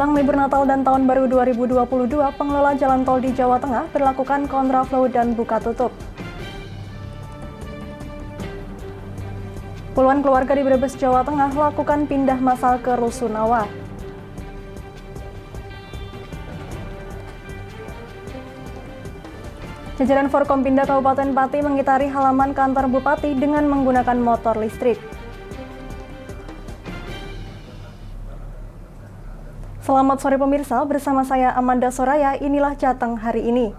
Menjelang libur Natal dan Tahun Baru 2022, pengelola jalan tol di Jawa Tengah berlakukan kontraflow dan buka tutup. Puluhan keluarga di Brebes, Jawa Tengah lakukan pindah massal ke Rusunawa. Jajaran Forkompinda Kabupaten Pati mengitari halaman kantor Bupati dengan menggunakan motor listrik. Selamat sore pemirsa, bersama saya Amanda Soraya, inilah Jateng hari ini.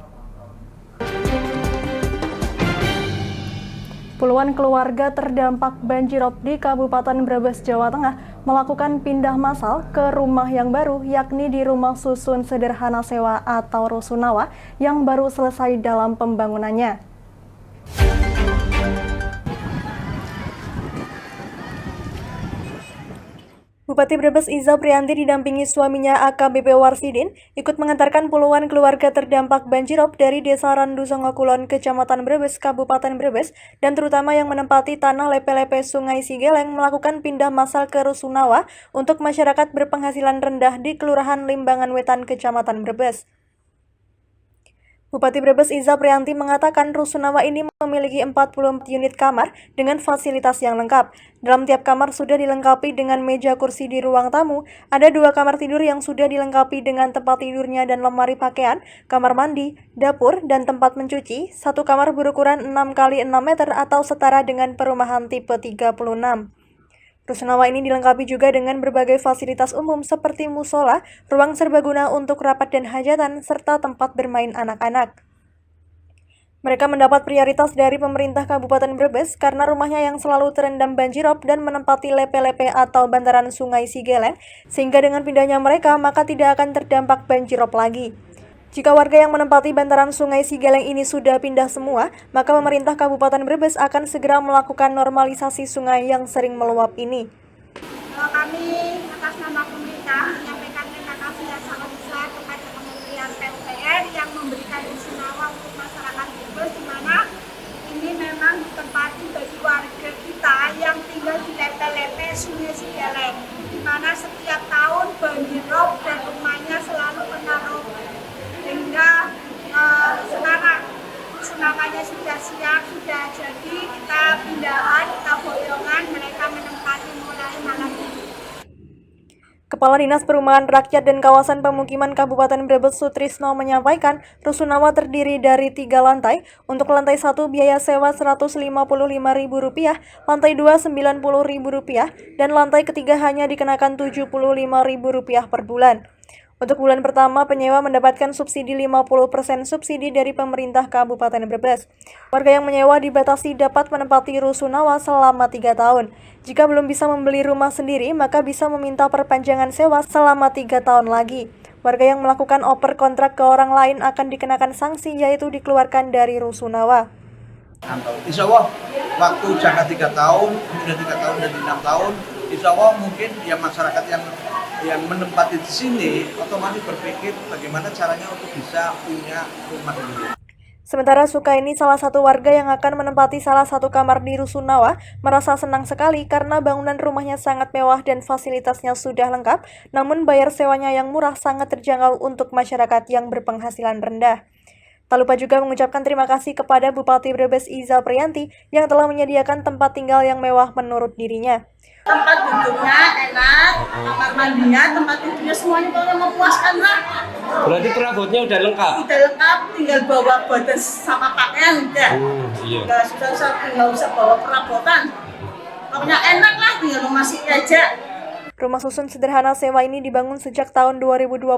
Puluhan keluarga terdampak banjirop di Kabupaten Brebes, Jawa Tengah melakukan pindah massal ke rumah yang baru, yakni di Rumah Susun Sederhana Sewa atau Rusunawa yang baru selesai dalam pembangunannya. Bupati Brebes Iza Priyanti didampingi suaminya AKBP Warsidin ikut mengantarkan puluhan keluarga terdampak banjirop dari Desa Randu Songo Kulon, Kecamatan Brebes, Kabupaten Brebes, dan terutama yang menempati tanah lepe-lepe Sungai Sigeleng melakukan pindah massal ke Rusunawa untuk masyarakat berpenghasilan rendah di Kelurahan Limbangan Wetan, Kecamatan Brebes. Bupati Brebes Iza Priyanti mengatakan Rusunawa ini memiliki 44 unit kamar dengan fasilitas yang lengkap. Dalam tiap kamar sudah dilengkapi dengan meja kursi di ruang tamu, ada 2 kamar tidur yang sudah dilengkapi dengan tempat tidurnya dan lemari pakaian, kamar mandi, dapur, dan tempat mencuci, 1 kamar berukuran 6 x 6 meter atau setara dengan perumahan tipe 36. Rusunawa ini dilengkapi juga dengan berbagai fasilitas umum seperti musola, ruang serbaguna untuk rapat dan hajatan, serta tempat bermain anak-anak. Mereka mendapat prioritas dari pemerintah Kabupaten Brebes karena rumahnya yang selalu terendam banjirop dan menempati lepe-lepe atau bantaran Sungai Sigeleng, sehingga dengan pindahnya mereka maka tidak akan terdampak banjirop lagi. Jika warga yang menempati bantaran Sungai Sigeleng ini sudah pindah semua, maka pemerintah Kabupaten Brebes akan segera melakukan normalisasi sungai yang sering meluap ini. Kami atas nama pemerintah menyampaikan terima kasih yang sangat besar kepada Kementerian PUPR yang memberikan Rusunawa untuk masyarakat Brebes, di mana ini memang ditempati bagi warga kita yang tinggal di lepe-lepe Sungai Sigeleng, di mana setiap tahun banjirop dan rumahnya selalu menaruh. Sehingga sekarang Rusunawanya sudah siap, sudah jadi, kita pindahan, kita boyongan, mereka menempati mulai malam ini. Kepala Dinas Perumahan Rakyat dan Kawasan Pemukiman Kabupaten Brebes Sutrisno menyampaikan Rusunawa terdiri dari 3 lantai. Untuk lantai 1 biaya sewa Rp155.000, lantai 2 Rp90.000, dan lantai ketiga hanya dikenakan Rp75.000 per bulan. Untuk bulan pertama, penyewa mendapatkan subsidi 50% subsidi dari pemerintah Kabupaten Brebes. Warga yang menyewa dibatasi dapat menempati Rusunawa selama 3 tahun. Jika belum bisa membeli rumah sendiri, maka bisa meminta perpanjangan sewa selama 3 tahun lagi. Warga yang melakukan oper kontrak ke orang lain akan dikenakan sanksi, yaitu dikeluarkan dari Rusunawa. Insya Allah waktu jangka 3 tahun, kemudian 3 tahun dan 6 tahun, insya Allah mungkin ya masyarakat yang menempati di sini otomatis berpikir bagaimana caranya untuk bisa punya rumah sendiri. Sementara Sukaini, salah satu warga yang akan menempati salah satu kamar di Rusunawa, merasa senang sekali karena bangunan rumahnya sangat mewah dan fasilitasnya sudah lengkap, namun bayar sewanya yang murah sangat terjangkau untuk masyarakat yang berpenghasilan rendah. Tak lupa juga mengucapkan terima kasih kepada Bupati Brebes Iza Priyanti yang telah menyediakan tempat tinggal yang mewah menurut dirinya. Tempat duduknya enak, kamar mandinya, tempat tidurnya semuanya pokoknya memuaskan lah. Berarti perabotnya udah lengkap? Udah lengkap, tinggal bawa batas sama pakaian udah. Iya. Nggak susah-susah, tinggal usah bawa perabotan. Pokoknya enak lah, tinggal memasuki aja. Rumah susun sederhana sewa ini dibangun sejak tahun 2020,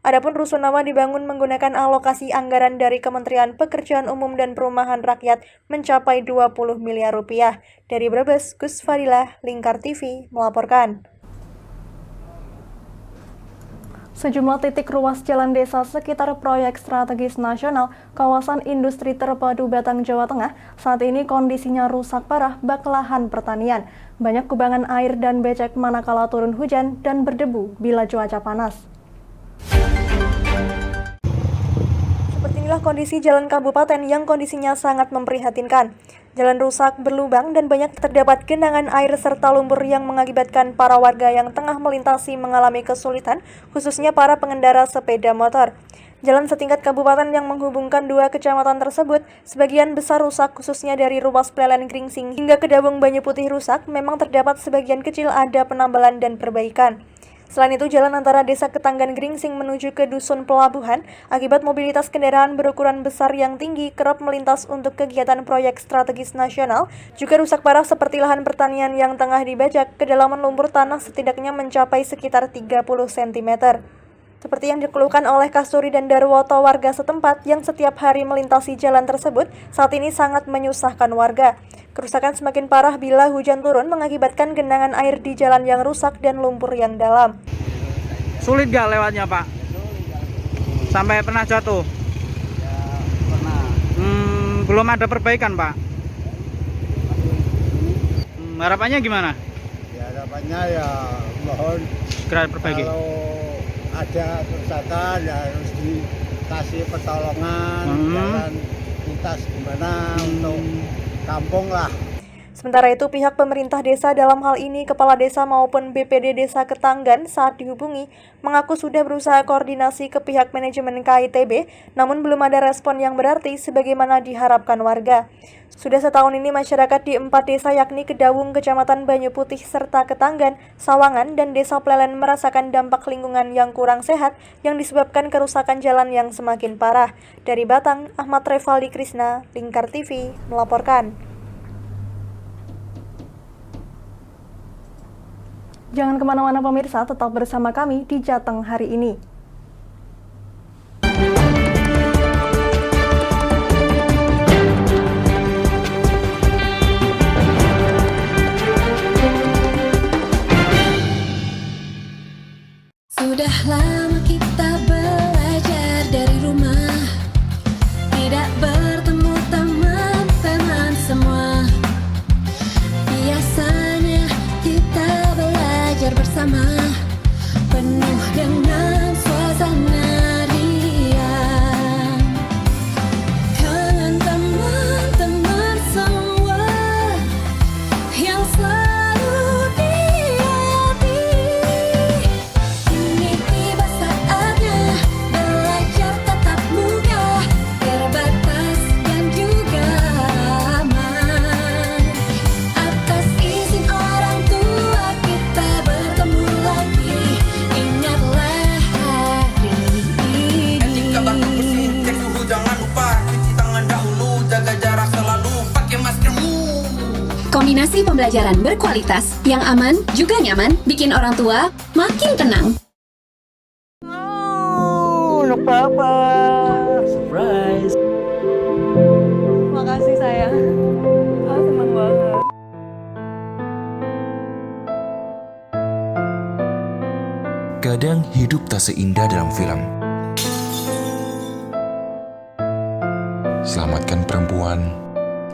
adapun Rusunawa dibangun menggunakan alokasi anggaran dari Kementerian Pekerjaan Umum dan Perumahan Rakyat mencapai Rp20 miliar. Dari Brebes, Gus Fadilah, Lingkar TV, melaporkan. Sejumlah titik ruas jalan desa sekitar proyek strategis nasional kawasan industri terpadu Batang, Jawa Tengah saat ini kondisinya rusak parah bak lahan pertanian. Banyak kubangan air dan becek manakala turun hujan dan berdebu bila cuaca panas. Seperti Inilah kondisi jalan kabupaten yang kondisinya sangat memprihatinkan. Jalan rusak, berlubang, dan banyak terdapat genangan air serta lumpur yang mengakibatkan para warga yang tengah melintasi mengalami kesulitan, khususnya para pengendara sepeda motor. Jalan setingkat kabupaten yang menghubungkan dua kecamatan tersebut sebagian besar rusak, khususnya dari ruas Plelen Gringsing hingga ke Dabung Banyu Putih rusak. Memang terdapat sebagian kecil ada penambalan dan perbaikan. Selain itu, jalan antara Desa Ketanggan Gringsing menuju ke Dusun Pelabuhan akibat mobilitas kendaraan berukuran besar yang tinggi kerap melintas untuk kegiatan proyek strategis nasional juga rusak parah seperti lahan pertanian yang tengah dibajak. Kedalaman lumpur tanah setidaknya mencapai sekitar 30 cm. Seperti yang dikeluhkan oleh Kasturi dan Darwoto warga setempat yang setiap hari melintasi jalan tersebut, saat ini sangat menyusahkan warga. Kerusakan semakin parah bila hujan turun mengakibatkan genangan air di jalan yang rusak dan lumpur yang dalam. Sulit gak lewatnya, Pak? Sampai pernah jatuh? Ya, pernah. Belum ada perbaikan, Pak? Harapannya gimana? Ya, harapannya ya mohon Segera perbaiki. kalau ada kerusakan ya harus dikasih pertolongan, jalan lintas gimana untuk kampung lah. Sementara itu, pihak pemerintah desa dalam hal ini Kepala Desa maupun BPD Desa Ketanggan saat dihubungi mengaku sudah berusaha koordinasi ke pihak manajemen KITB, namun belum ada respon yang berarti sebagaimana diharapkan warga. Sudah setahun ini masyarakat di 4 desa yakni Kedawung, Kecamatan Banyu Putih, serta Ketanggan, Sawangan, dan Desa Plelen merasakan dampak lingkungan yang kurang sehat yang disebabkan kerusakan jalan yang semakin parah. Dari Batang, Ahmad Revaldi Krisna, Lingkar TV, melaporkan. Jangan kemana-mana pemirsa, tetap bersama kami di Jateng hari ini. Sudah lama kita belajar dari rumah, tidak bertemu teman-teman semua. Biasanya kita belajar bersama, penuh dengan suasana riang. Kangen teman-teman semua yang selalu di hati. Kini tiba saatnya belajar tatap muka, terbatas dan juga aman. Atas izin orang tua kita bertemu lagi, ingatlah hari ini. Etika baku bersih, cek suhu jangan lupa, cuci tangan dahulu, jaga jarak selalu, pakai maskermu. Kombinasi pembelajaran berkualitas yang aman juga nyaman bikin orang tua makin tenang. Anak papa. Surprise. Makasih sayang. Seneng banget. Kadang hidup tak seindah dalam film. Selamatkan perempuan,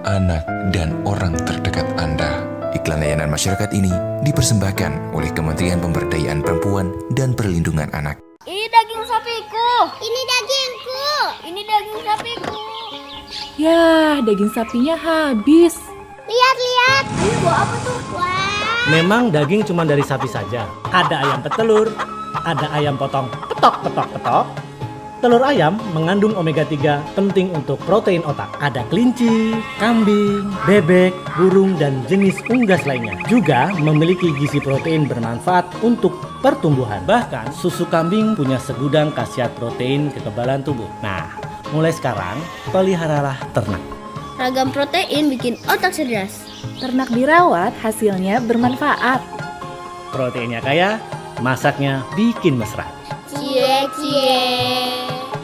anak, dan orang terdekat Anda. Iklan layanan masyarakat ini dipersembahkan oleh Kementerian Pemberdayaan Perempuan dan Perlindungan Anak. Ini daging sapiku. Ini dagingku. Ini daging sapiku. Ya, daging sapinya habis. Lihat. Ini buah apa tuh? Wah. Memang daging cuma dari sapi saja. Ada ayam petelur, ada ayam potong petok. Telur ayam mengandung omega 3 penting untuk protein otak. Ada kelinci, kambing, bebek, burung, dan jenis unggas lainnya. Juga memiliki gizi protein bermanfaat untuk pertumbuhan. Bahkan susu kambing punya segudang khasiat protein kekebalan tubuh. Nah, mulai sekarang peliharalah ternak. Ragam protein bikin otak cerdas. Ternak dirawat, hasilnya bermanfaat. Proteinnya kaya, masaknya bikin mesra. Cie.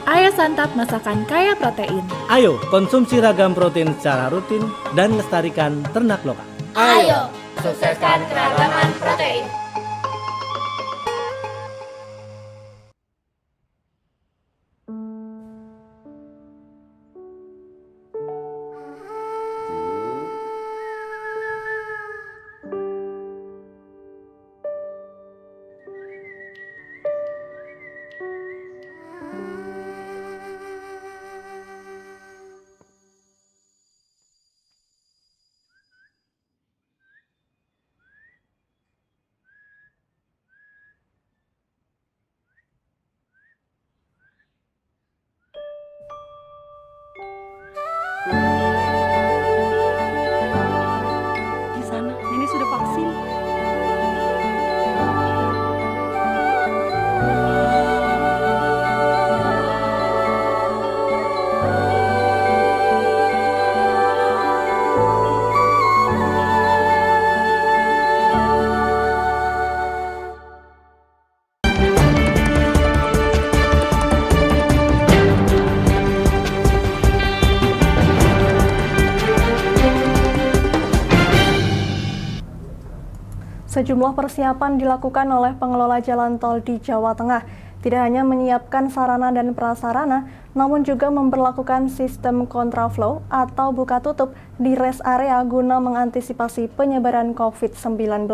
Ayo santap masakan kaya protein. Ayo konsumsi ragam protein secara rutin dan lestarikan ternak lokal. Ayo, sukseskan keragaman protein. Sejumlah persiapan dilakukan oleh pengelola jalan tol di Jawa Tengah. Tidak hanya menyiapkan sarana dan prasarana, namun juga memberlakukan sistem kontraflow atau buka tutup di rest area guna mengantisipasi penyebaran COVID-19.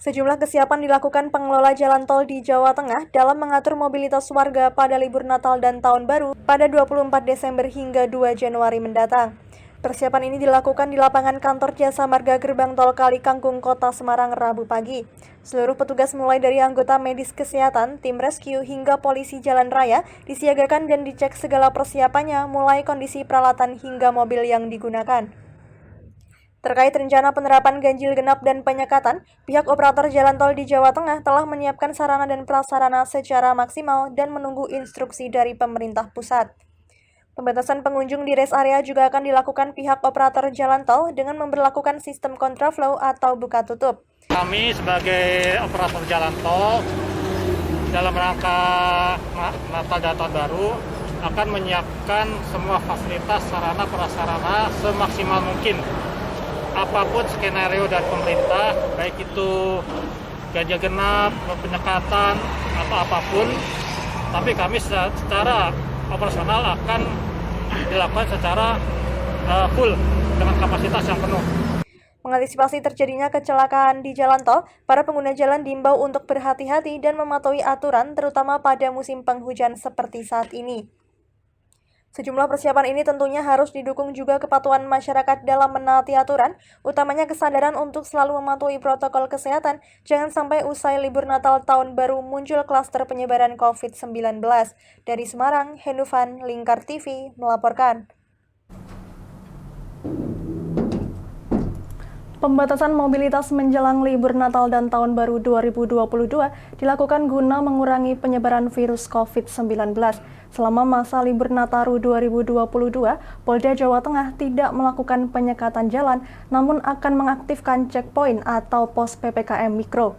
Sejumlah kesiapan dilakukan pengelola jalan tol di Jawa Tengah dalam mengatur mobilitas warga pada libur Natal dan Tahun Baru pada 24 Desember hingga 2 Januari mendatang. Persiapan ini dilakukan di lapangan kantor Jasa Marga Gerbang Tol Kali Kangkung, Kota Semarang, Rabu pagi. Seluruh petugas mulai dari anggota medis kesehatan, tim rescue, hingga polisi jalan raya disiagakan dan dicek segala persiapannya mulai kondisi peralatan hingga mobil yang digunakan. Terkait rencana penerapan ganjil genap dan penyekatan, pihak operator jalan tol di Jawa Tengah telah menyiapkan sarana dan prasarana secara maksimal dan menunggu instruksi dari pemerintah pusat. Pembatasan pengunjung di rest area juga akan dilakukan pihak operator jalan tol dengan memberlakukan sistem kontraflow atau buka tutup. Kami sebagai operator jalan tol dalam rangka Natal dan Tahun Baru akan menyiapkan semua fasilitas sarana prasarana semaksimal mungkin. Apapun skenario dari pemerintah, baik itu ganjil genap, penyekatan, atau apapun, tapi kami secara operasional akan dilakukan secara full dengan kapasitas yang penuh. Mengantisipasi terjadinya kecelakaan di jalan tol, para pengguna jalan diimbau untuk berhati-hati dan mematuhi aturan terutama pada musim penghujan seperti saat ini. Sejumlah persiapan ini tentunya harus didukung juga kepatuhan masyarakat dalam menaati aturan, utamanya kesadaran untuk selalu mematuhi protokol kesehatan. Jangan sampai usai libur Natal Tahun Baru muncul klaster penyebaran COVID-19. Dari Semarang, Henufan, Lingkar TV melaporkan. Pembatasan mobilitas menjelang libur Natal dan Tahun Baru 2022 dilakukan guna mengurangi penyebaran virus COVID-19. Selama masa libur Nataru 2022, Polda Jawa Tengah tidak melakukan penyekatan jalan, namun akan mengaktifkan checkpoint atau pos PPKM Mikro.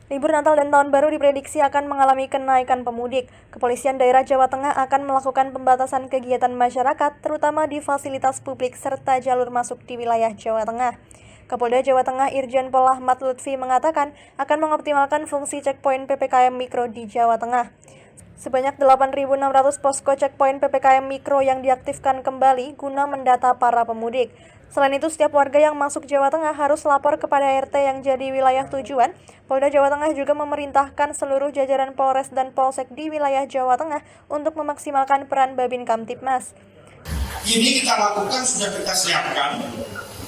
Libur Natal dan Tahun Baru diprediksi akan mengalami kenaikan pemudik. Kepolisian daerah Jawa Tengah akan melakukan pembatasan kegiatan masyarakat, terutama di fasilitas publik serta jalur masuk di wilayah Jawa Tengah. Kapolda Jawa Tengah Irjen Pol Ahmad Lutfi mengatakan akan mengoptimalkan fungsi checkpoint PPKM Mikro di Jawa Tengah. Sebanyak 8.600 posko checkpoint PPKM Mikro yang diaktifkan kembali guna mendata para pemudik. Selain itu, setiap warga yang masuk Jawa Tengah harus lapor kepada RT yang jadi wilayah tujuan. Polda Jawa Tengah juga memerintahkan seluruh jajaran Polres dan Polsek di wilayah Jawa Tengah untuk memaksimalkan peran Babin Kamtibmas. Ini kita lakukan, sudah kita siapkan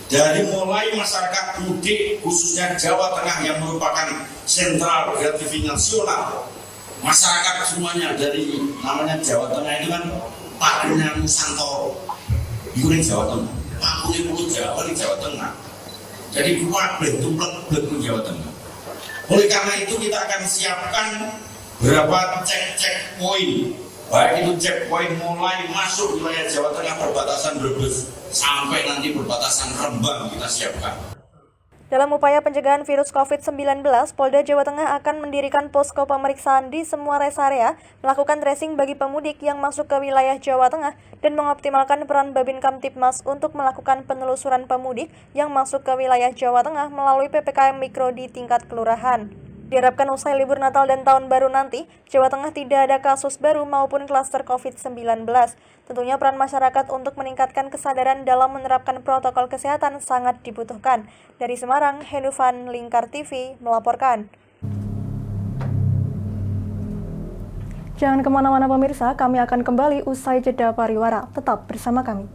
dari mulai masyarakat mudik khususnya Jawa Tengah yang merupakan sentral kreatif nasional. Masyarakat semuanya dari namanya Jawa Tengah ini kan Paknya Nusantara, itu di Jawa Tengah. Paknya Pulau Jawa di Jawa Tengah. Jadi kuat blek Jawa Tengah. Oleh karena itu kita akan siapkan beberapa checkpoint, baik itu checkpoint mulai masuk wilayah Jawa Tengah perbatasan Brebes sampai nanti perbatasan Rembang kita siapkan. Dalam upaya pencegahan virus COVID-19, Polda Jawa Tengah akan mendirikan posko pemeriksaan di semua rest area, melakukan tracing bagi pemudik yang masuk ke wilayah Jawa Tengah, dan mengoptimalkan peran Babin Kamtibmas untuk melakukan penelusuran pemudik yang masuk ke wilayah Jawa Tengah melalui PPKM Mikro di tingkat kelurahan. Diharapkan usai libur Natal dan Tahun Baru nanti, Jawa Tengah tidak ada kasus baru maupun klaster COVID-19. Tentunya peran masyarakat untuk meningkatkan kesadaran dalam menerapkan protokol kesehatan sangat dibutuhkan. Dari Semarang, Henufan, Lingkar TV melaporkan. Jangan kemana-mana pemirsa, kami akan kembali usai jeda pariwara. Tetap bersama kami.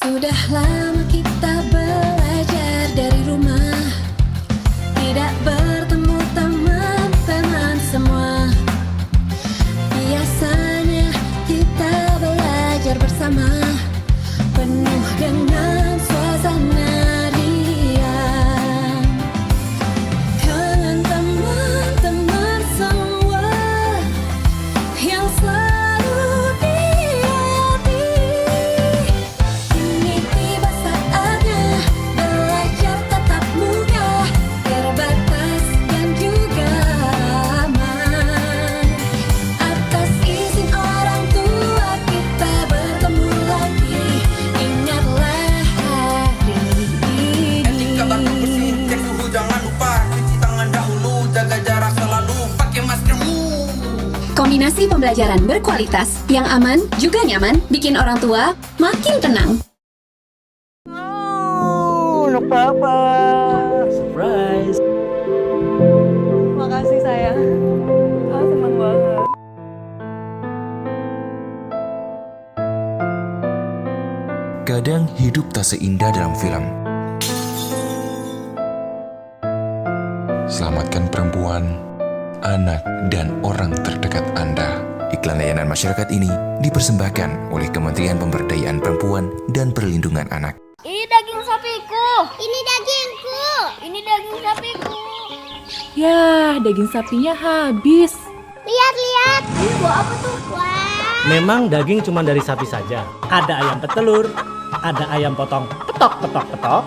Sudah lama kita belajar dari rumah, tidak bertemu teman-teman semua. Biasanya kita belajar bersama, penuh dengan suasana ria. Kombinasi pembelajaran berkualitas yang aman juga nyaman bikin orang tua makin tenang. Oh, anak papa. Surprise. Makasih sayang. Seneng banget. Kadang hidup tak seindah dalam film. Selamatkan perempuan, anak, dan orang terdekat Anda. Iklan layanan masyarakat ini dipersembahkan oleh Kementerian Pemberdayaan Perempuan dan Perlindungan Anak. Ini daging sapiku. Ini dagingku. Ini daging sapiku. Yah, daging sapinya habis. Lihat. Ini buah apa tuh? Wah. Memang daging cuma dari sapi saja. Ada ayam petelur, ada ayam potong petok.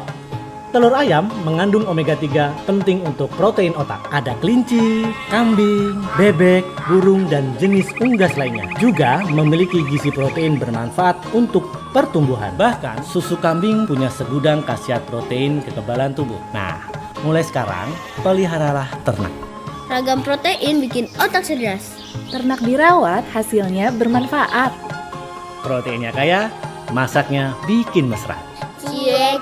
Telur ayam mengandung omega 3 penting untuk protein otak. Ada kelinci, kambing, bebek, burung, dan jenis unggas lainnya. Juga memiliki gizi protein bermanfaat untuk pertumbuhan. Bahkan susu kambing punya segudang khasiat protein kekebalan tubuh. Nah, mulai sekarang peliharalah ternak. Ragam protein bikin otak cerdas. Ternak dirawat, hasilnya bermanfaat. Proteinnya kaya, masaknya bikin mesra. Cie.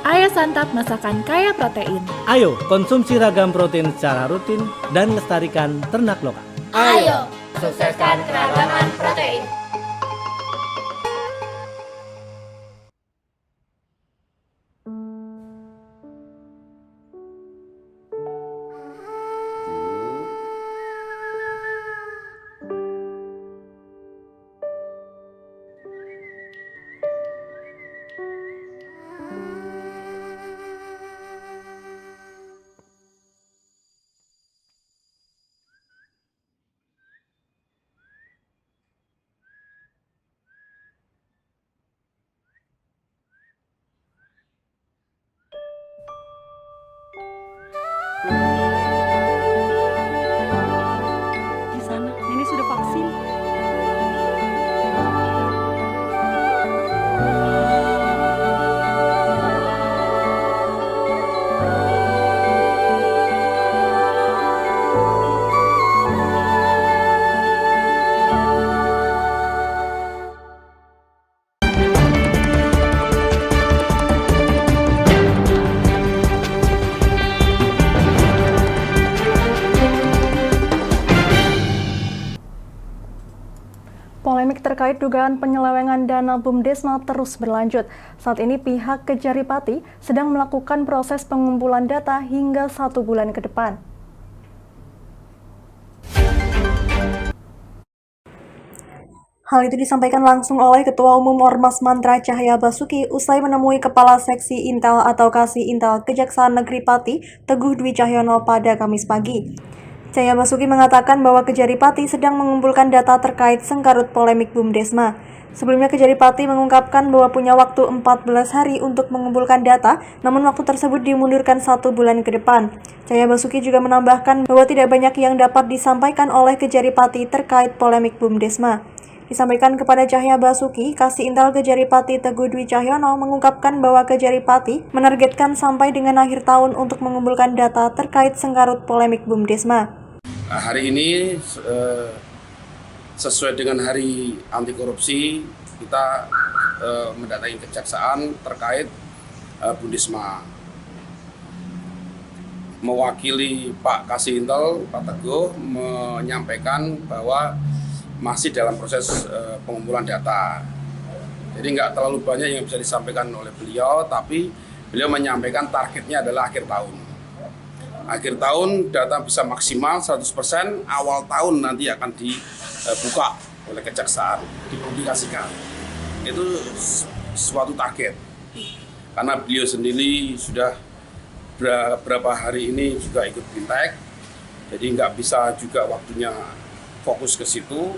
Ayo santap masakan kaya protein. Ayo konsumsi ragam protein secara rutin dan lestarikan ternak lokal. Ayo, sukseskan keragaman protein. Di sana, Nenek sudah vaksin. Polemik terkait dugaan penyelewengan dana BUMDesma terus berlanjut. Saat ini pihak Kejaripati sedang melakukan proses pengumpulan data hingga 1 bulan ke depan. Hal itu disampaikan langsung oleh Ketua Umum Ormas Mantra Cahaya Basuki usai menemui Kepala Seksi Intel atau Kasih Intel Kejaksaan Negeri Pati, Teguh Dwi Cahyono pada Kamis pagi. Cahaya Basuki mengatakan bahwa Kejaripati sedang mengumpulkan data terkait sengkarut polemik BUMDesma. Sebelumnya Kejaripati mengungkapkan bahwa punya waktu 14 hari untuk mengumpulkan data, namun waktu tersebut dimundurkan 1 bulan ke depan. Cahaya Basuki juga menambahkan bahwa tidak banyak yang dapat disampaikan oleh Kejaripati terkait polemik BUMDesma. Disampaikan kepada Cahaya Basuki, Kasih Intel Kejaripati Teguh Dwi Cahyono mengungkapkan bahwa Kejaripati menargetkan sampai dengan akhir tahun untuk mengumpulkan data terkait sengkarut polemik BUMDesma. Hari ini sesuai dengan hari anti korupsi, kita mendatangi kejaksaan terkait BUMDesma. Mewakili Pak Kasih Intel, Pak Teguh menyampaikan bahwa masih dalam proses pengumpulan data. Jadi nggak terlalu banyak yang bisa disampaikan oleh beliau, tapi beliau menyampaikan targetnya adalah akhir tahun. Akhir tahun data bisa maksimal 100%, awal tahun nanti akan dibuka oleh kejaksaan, dipublikasikan. Itu suatu target. Karena beliau sendiri sudah beberapa hari ini juga ikut Bintek, jadi nggak bisa juga waktunya fokus ke situ.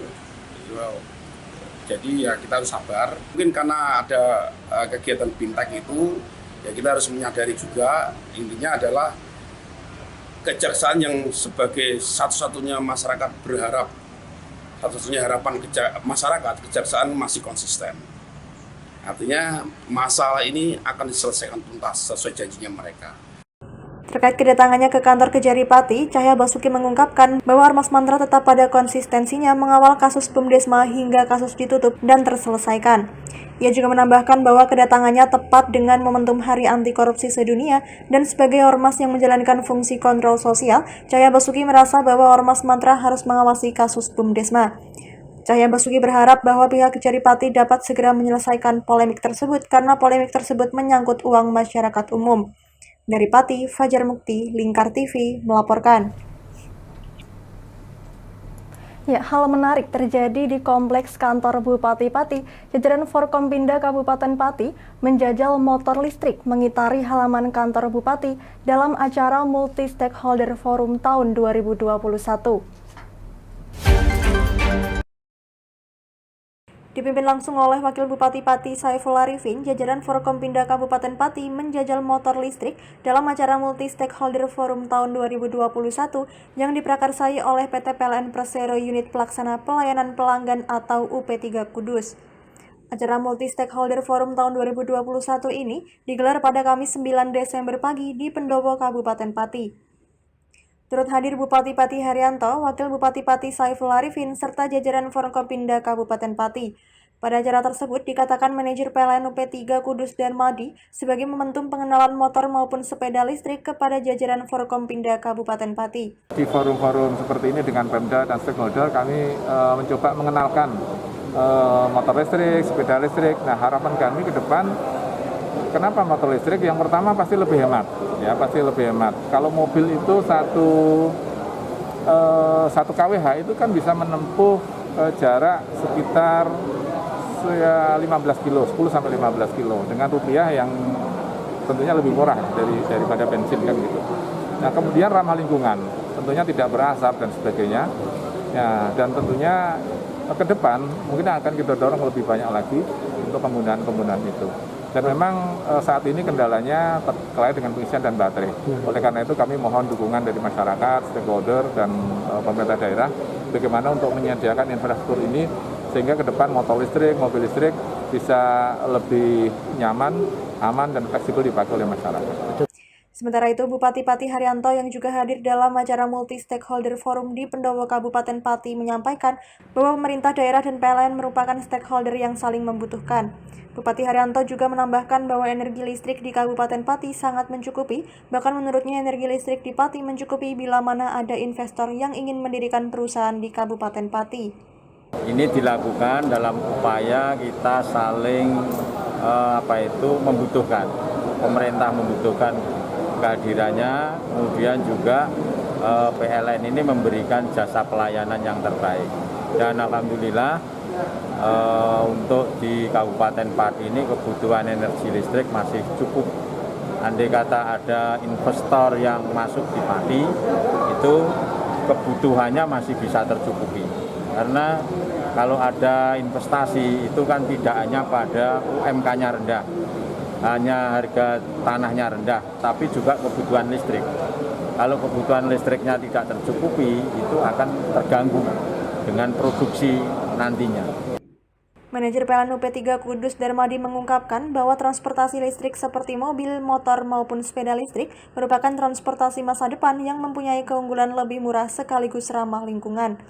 Jadi ya kita harus sabar. Mungkin karena ada kegiatan Bintek itu, ya kita harus menyadari juga intinya adalah kejaksaan yang sebagai satu-satunya masyarakat berharap, satu-satunya harapan masyarakat, kejaksaan masih konsisten. Artinya masalah ini akan diselesaikan tuntas sesuai janjinya mereka. Terkait kedatangannya ke kantor Kejari Pati, Cahya Basuki mengungkapkan bahwa Ormas Mantra tetap pada konsistensinya mengawal kasus BUMDesma hingga kasus ditutup dan terselesaikan. Ia juga menambahkan bahwa kedatangannya tepat dengan momentum Hari Anti Korupsi Sedunia dan sebagai ormas yang menjalankan fungsi kontrol sosial, Cahya Basuki merasa bahwa Ormas Mantra harus mengawasi kasus BUMDesma. Cahya Basuki berharap bahwa pihak Kejari Pati dapat segera menyelesaikan polemik tersebut karena polemik tersebut menyangkut uang masyarakat umum. Dari Pati, Fajar Mukti, Lingkar TV melaporkan. Ya, hal menarik terjadi di kompleks kantor Bupati Pati. Jajaran Forkompinda Kabupaten Pati menjajal motor listrik mengitari halaman kantor Bupati dalam acara Multi Stakeholder Forum tahun 2021. Dipimpin langsung oleh Wakil Bupati Pati Saiful Arifin, jajaran Forkompinda Kabupaten Pati menjajal motor listrik dalam acara Multi Stakeholder Forum tahun 2021 yang diprakarsai oleh PT PLN Persero Unit Pelaksana Pelayanan Pelanggan atau UP3 Kudus. Acara Multi Stakeholder Forum tahun 2021 ini digelar pada Kamis 9 Desember pagi di Pendopo Kabupaten Pati. Turut hadir Bupati Pati Haryanto, Wakil Bupati Pati Saiful Arifin, serta jajaran Forkompinda Kabupaten Pati. Pada acara tersebut dikatakan manajer PLN UP3 Kudus Darmadi sebagai momentum pengenalan motor maupun sepeda listrik kepada jajaran Forkompinda Kabupaten Pati. Di forum-forum seperti ini dengan Pemda dan stakeholder kami mencoba mengenalkan motor listrik, sepeda listrik. Nah, harapan kami ke depan, kenapa motor listrik? Yang pertama pasti lebih hemat, ya pasti lebih hemat. Kalau mobil itu satu kWh itu kan bisa menempuh jarak sekitar 15 kilo, 10 sampai 15 kilo dengan rupiah yang tentunya lebih murah daripada bensin kan gitu. Nah, kemudian ramah lingkungan, tentunya tidak berasap dan sebagainya. Ya, dan tentunya ke depan mungkin akan kita dorong lebih banyak lagi untuk penggunaan itu. Dan memang saat ini kendalanya terkait dengan pengisian dan baterai. Oleh karena itu kami mohon dukungan dari masyarakat, stakeholder, dan pemerintah daerah bagaimana untuk menyediakan infrastruktur ini sehingga ke depan motor listrik, mobil listrik bisa lebih nyaman, aman, dan fleksibel dipakai oleh masyarakat. Sementara itu, Bupati Pati Haryanto yang juga hadir dalam acara Multi Stakeholder Forum di Pendopo Kabupaten Pati menyampaikan bahwa pemerintah daerah dan PLN merupakan stakeholder yang saling membutuhkan. Bupati Haryanto juga menambahkan bahwa energi listrik di Kabupaten Pati sangat mencukupi, bahkan menurutnya energi listrik di Pati mencukupi bila mana ada investor yang ingin mendirikan perusahaan di Kabupaten Pati. Ini dilakukan dalam upaya kita saling membutuhkan. Pemerintah membutuhkan kehadirannya, kemudian juga PLN ini memberikan jasa pelayanan yang terbaik. Dan alhamdulillah untuk di Kabupaten Pati ini kebutuhan energi listrik masih cukup. Andai kata ada investor yang masuk di Pati, itu kebutuhannya masih bisa tercukupi. Karena kalau ada investasi itu kan tidak hanya pada UMK-nya rendah, hanya harga tanahnya rendah, tapi juga kebutuhan listrik. Kalau kebutuhan listriknya tidak tercukupi, itu akan terganggu dengan produksi nantinya. Manajer PLN UP3 Kudus Darmadi mengungkapkan bahwa transportasi listrik seperti mobil, motor, maupun sepeda listrik merupakan transportasi masa depan yang mempunyai keunggulan lebih murah sekaligus ramah lingkungan.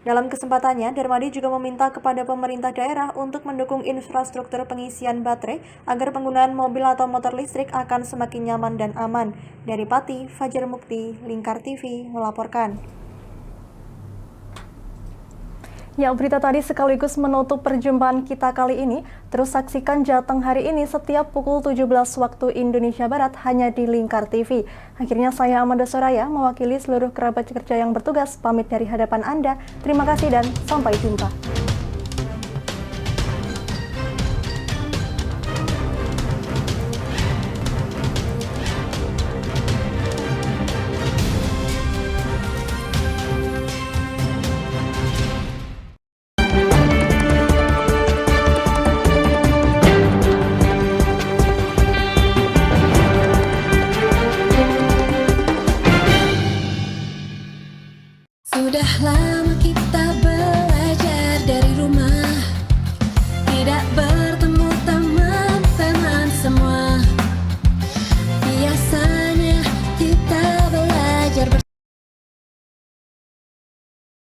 Dalam kesempatannya, Darmadi juga meminta kepada pemerintah daerah untuk mendukung infrastruktur pengisian baterai agar penggunaan mobil atau motor listrik akan semakin nyaman dan aman. Dari Pati, Fajar Mukti, Lingkar TV melaporkan. Ya, berita tadi sekaligus menutup perjumpaan kita kali ini. Terus saksikan Jateng hari ini setiap pukul 17 waktu Indonesia Barat hanya di Lingkar TV. Akhirnya saya Amanda Soraya mewakili seluruh kerabat kerja yang bertugas pamit dari hadapan Anda. Terima kasih dan sampai jumpa. Sudah lama kita